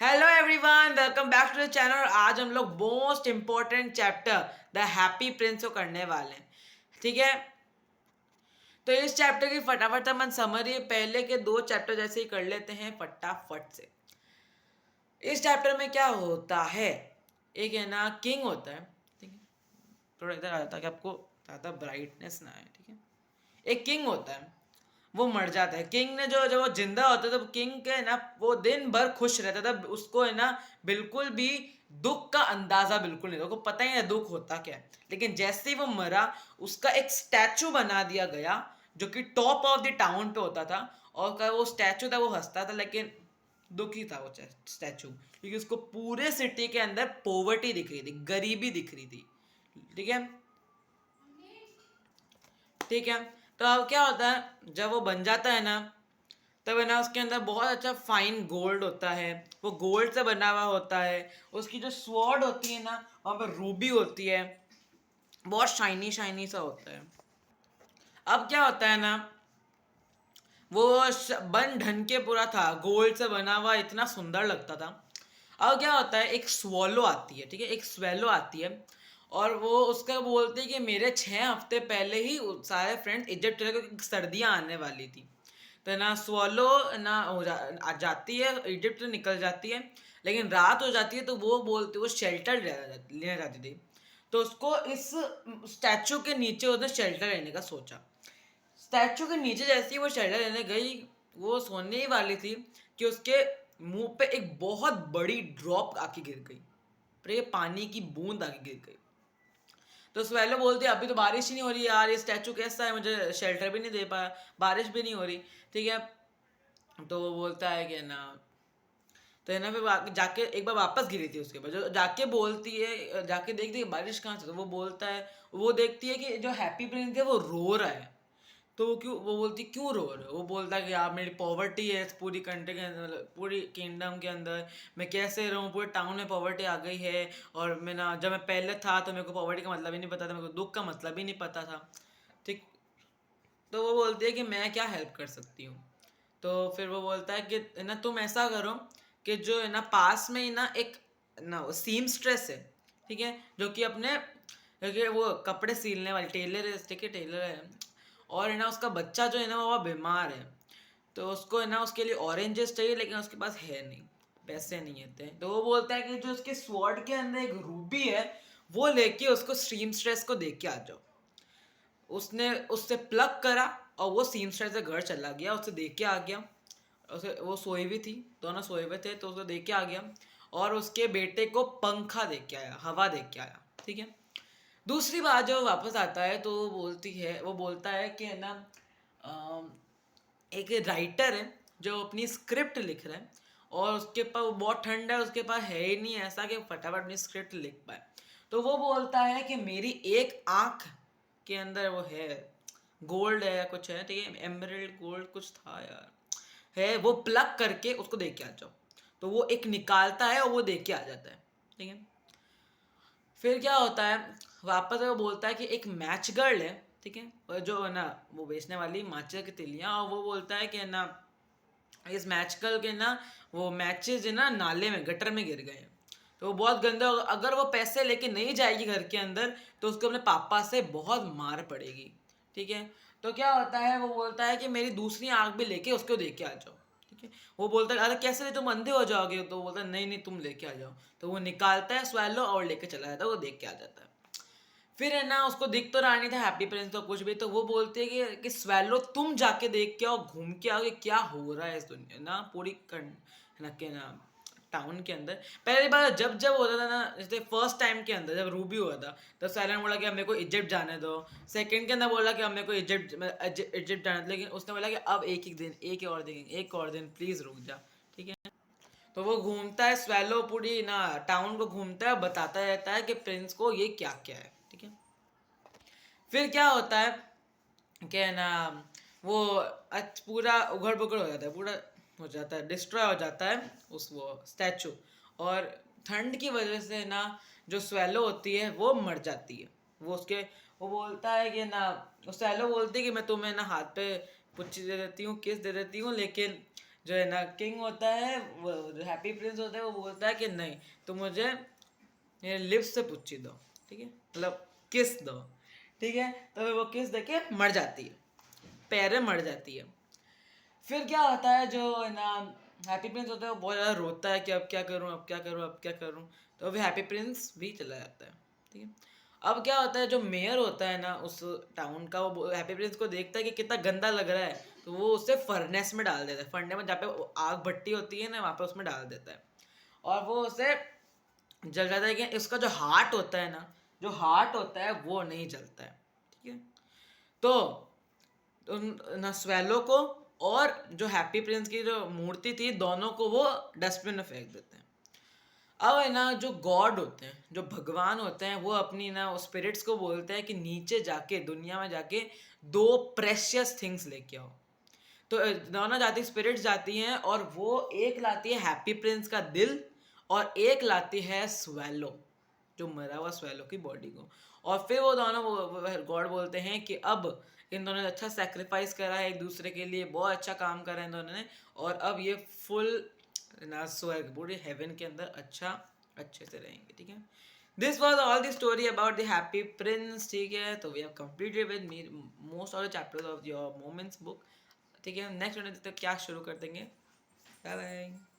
Hello everyone, welcome back to the channel. और आज हम लोग most important chapter the happy prince को करने वाले हैं। ठीक है, तो इस चैप्टर की फटाफट अपन समरी पहले के दो चैप्टर जैसे ही कर लेते हैं फटाफट से। इस चैप्टर में क्या होता है, एक है ना किंग होता है। ठीक है, थोड़ा इधर आ जाता है कि आपको ज़्यादा ब्राइटनेस ना आए। ठीक है, एक किंग होता है, वो मर जाता है। किंग ने जो जब वो जिंदा होता है तो किंग के ना वो दिन भर खुश रहता था। उसको है ना बिल्कुल भी दुख का अंदाजा बिल्कुल नहीं था, उसको पता ही नहीं दुख होता क्या है। लेकिन जैसे ही वो मरा, उसका एक स्टैचू बना दिया गया जो कि टॉप ऑफ द टाउन पे होता था। और का वो स्टैचू था, वो हंसता था लेकिन दुखी था वो स्टैचू, क्योंकि उसको पूरे सिटी के अंदर पोवर्टी दिख रही थी, गरीबी दिख रही थी। ठीक है, ठीक है। तो अब क्या होता है, जब वो बन जाता है ना, तब है ना उसके अंदर बहुत अच्छा फाइन गोल्ड होता है। वो गोल्ड से बना हुआ होता है। उसकी जो स्वॉर्ड होती है ना, वहाँ पर रूबी होती है, बहुत शाइनी शाइनी सा होता है। अब क्या होता है ना, वो बन ढन के पूरा था, गोल्ड से बना हुआ, इतना सुंदर लगता था। अब क्या होता है, एक स्वॉलो आती है। ठीक है, एक स्वेलो आती है और वो उसका बोलती है कि मेरे 6 हफ्ते पहले ही सारे फ्रेंड्स इजिप्ट चले गए क्योंकि सर्दियाँ आने वाली थी। तो ना स्वॉलो ना आ जाती है, इजिप्ट से निकल जाती है। लेकिन रात हो जाती है तो वो बोलती, वो शेल्टर लेने जाती थी। तो उसको इस स्टैचू के नीचे उसने शेल्टर लेने का सोचा। स्टैचू के नीचे जैसे ही वो शेल्टर लेने गई, वो सोने ही वाली थी कि उसके मुंह पे एक बहुत बड़ी ड्रॉप आके गिर गई। पर ये पानी की बूंद आके गिर गई। तो स्वेलो बोलती है अभी तो बारिश ही नहीं हो रही यार, ये स्टैचू कैसा है, मुझे शेल्टर भी नहीं दे पाया, बारिश भी नहीं हो रही। ठीक है, तो वो बोलता है कि ना, तो है ना फिर जाके एक बार वापस गिरी थी। उसके बाद जो जाके बोलती है, जाके देखती है बारिश कहाँ से, तो वो बोलता है, वो देखती है कि जो हैप्पी प्रिंस है वो रो रहा है। तो वो क्यों, वो बोलती क्यों रो रहे हो, वो बोलता है कि यार मेरी पॉवर्टी है इस पूरी कंट्री के अंदर, पूरी किंगडम के अंदर मैं कैसे रहूँ, पूरे टाउन में पॉवर्टी आ गई है। और मैं ना, जब मैं पहले था तो मेरे को पॉवर्टी का मतलब ही नहीं पता था, मेरे को दुख का मतलब ही नहीं पता था। ठीक, तो वो बोलती है कि मैं क्या हेल्प कर सकती हूँ। तो फिर वो बोलता है कि ना तुम ऐसा करो कि जो है ना पास में ही ना एक ना सीम स्ट्रेस है। ठीक है, जो कि अपने, क्योंकि वो कपड़े सिलने वाली टेलर है। ठीक है, टेलर है। और है ना उसका बच्चा जो है ना वो बीमार है। तो उसको है ना उसके लिए ऑरेंजेस चाहिए, लेकिन उसके पास है नहीं, पैसे नहीं होते। तो वो बोलता है कि जो उसके स्वॉर्ड के अंदर एक रूबी है, वो लेके उसको स्ट्रीम स्ट्रेस को देख के आ जाओ। उसने उससे प्लग करा और वो सीमस्टर से घर चला गया, उसे देख के आ गया। उसे, वो सोई हुई थी, दोनों सोए हुए थे, तो उसे देख के आ गया। और उसके बेटे को पंखा देख के आया, हवा देख के आया। ठीक है, दूसरी बात जब वो वापस आता है तो वो बोलती है, वो बोलता है कि है ना अम, एक राइटर है जो अपनी स्क्रिप्ट लिख रहा है, और उसके पास बहुत ठंड है, उसके पास है ही नहीं ऐसा कि फटाफट अपनी स्क्रिप्ट लिख पाए। तो वो बोलता है कि मेरी एक आंख के अंदर वो है, गोल्ड है या कुछ है। ठीक है, एमरल्ड गोल्ड कुछ था यार, है, वो प्लग करके उसको देख के आ जाओ। तो वो एक निकालता है और वो देख के आ जाता है। ठीक है, फिर क्या होता है, वापस वो बोलता है कि एक मैच गर्ल है। ठीक है, और जो है ना वो बेचने वाली माचिस की तिलियाँ, और वो बोलता है कि है ना इस मैच गर्ल के ना वो मैचेस है ना नाले में, गटर में गिर गए हैं। तो वो बहुत गंदा, अगर वो पैसे लेके नहीं जाएगी घर के अंदर तो उसको अपने पापा से बहुत मार पड़ेगी। ठीक है, तो क्या होता है, वो बोलता है कि मेरी दूसरी आंख भी लेके उसको देख के आ जाओ। ठीक है, वो बोलता है अरे कैसे, तुम अंधे हो जाओगे। तो वो बोलता है नहीं नहीं तुम लेके आ जाओ। तो वो निकालता है स्वैलो और लेके चला जाता है, वो देख के आ जाता है। फिर है ना उसको दिख तो रहा नहीं था हैप्पी प्रिंस तो कुछ भी, तो वो बोलते हैं कि स्वैलो तुम जाके देख के आओ, घूम के आओ कि क्या हो रहा है इस दुनिया ना, पूरी है ना के ना टाउन के अंदर। पहली बार जब जब होता था ना, जैसे फर्स्ट टाइम के अंदर जब रूबी हुआ था, तो साइलेंट बोला कि अब मेरे को इजिप्ट जाने दो। सेकंड के अंदर बोला कि अब मेरे को इजिप्ट जाने दो, लेकिन उसने बोला कि अब एक ही दिन, एक और दिन, एक और दिन प्लीज रुक जा। ठीक है, तो वो घूमता है स्वैलो, पूरी ना टाउन को घूमता है, बताता रहता है कि प्रिंस को ये क्या क्या है। ठीक है, फिर क्या होता है कि है ना वो पूरा उघड़ बुघड़ हो जाता है, पूरा हो जाता है, डिस्ट्रॉय हो जाता है उस वो स्टैचू। और ठंड की वजह से ना जो स्वेलो होती है वो मर जाती है। वो उसके, वो बोलता है कि ना, वो स्वेलो बोलती है कि मैं तुम्हें ना हाथ पे पुच्ची दे देती हूँ, किस दे देती हूँ, लेकिन जो है ना किंग होता है, वो जो हैप्पी प्रिंस होता है, वो बोलता है कि नहीं, तो मुझे ये लिप्स से पूछी दो, ठीक है, मतलब किस दो, ठीक है। तो फिर वो किस देके मर जाती है, पैर में मर जाती है। फिर क्या होता है, जो है ना हैप्पी प्रिंस होता है, वो बहुत ज़्यादा रोता है कि अब क्या करूँ, अब क्या करूँ, अब क्या करूँ। तो फिर हैप्पी प्रिंस भी चला जाता है, ठीक है। अब क्या होता है, जो मेयर होता है ना उस टाउन का, वो हैप्पी प्रिंस को देखता है कि कितना गंदा लग रहा है, तो वो उसे फर्नेस में डाल देता है, फर्नेस में जहाँ पे आग भट्टी होती है ना, वहाँ पे उसमें डाल देता है। और वो उसे जल जाता है कि इसका जो हार्ट होता है ना, जो हार्ट होता है वो नहीं जलता है, ठीक है। तो उन ना स्वेलो को और जो हैप्पी प्रिंस की जो मूर्ति थी, दोनों को वो डस्टबिन में फेंक देते हैं। अब है ना, जो गॉड होते हैं, जो भगवान होते हैं, वो अपनी ना स्पिरिट्स को बोलते हैं कि नीचे जाके, दुनिया में जाके 2 प्रेशियस थिंग्स लेके आओ। तो दोनों जाती स्पिरिट्स जाती हैं, और वो एक लाती है हैप्पी प्रिंस का दिल, और एक लाती है स्वेलो, जो मरा हुआ स्वेलो की बॉडी को। और फिर वो दोनों गॉड बोलते हैं कि अब इन दोनों ने अच्छा सेक्रीफाइस करा है एक दूसरे के लिए, बहुत अच्छा काम करा है इन दोनों ने, और अब ये फुल ना स्वर्ग, पूरे हेवन के अंदर अच्छा अच्छे से रहेंगे, ठीक है। This was all the story about the happy prince, ठीक है। तो we have completed with me most of the chapters of your moments book, ठीक है। नेक्स्ट वीडियो तक क्या शुरू कर देंगे। Bye bye.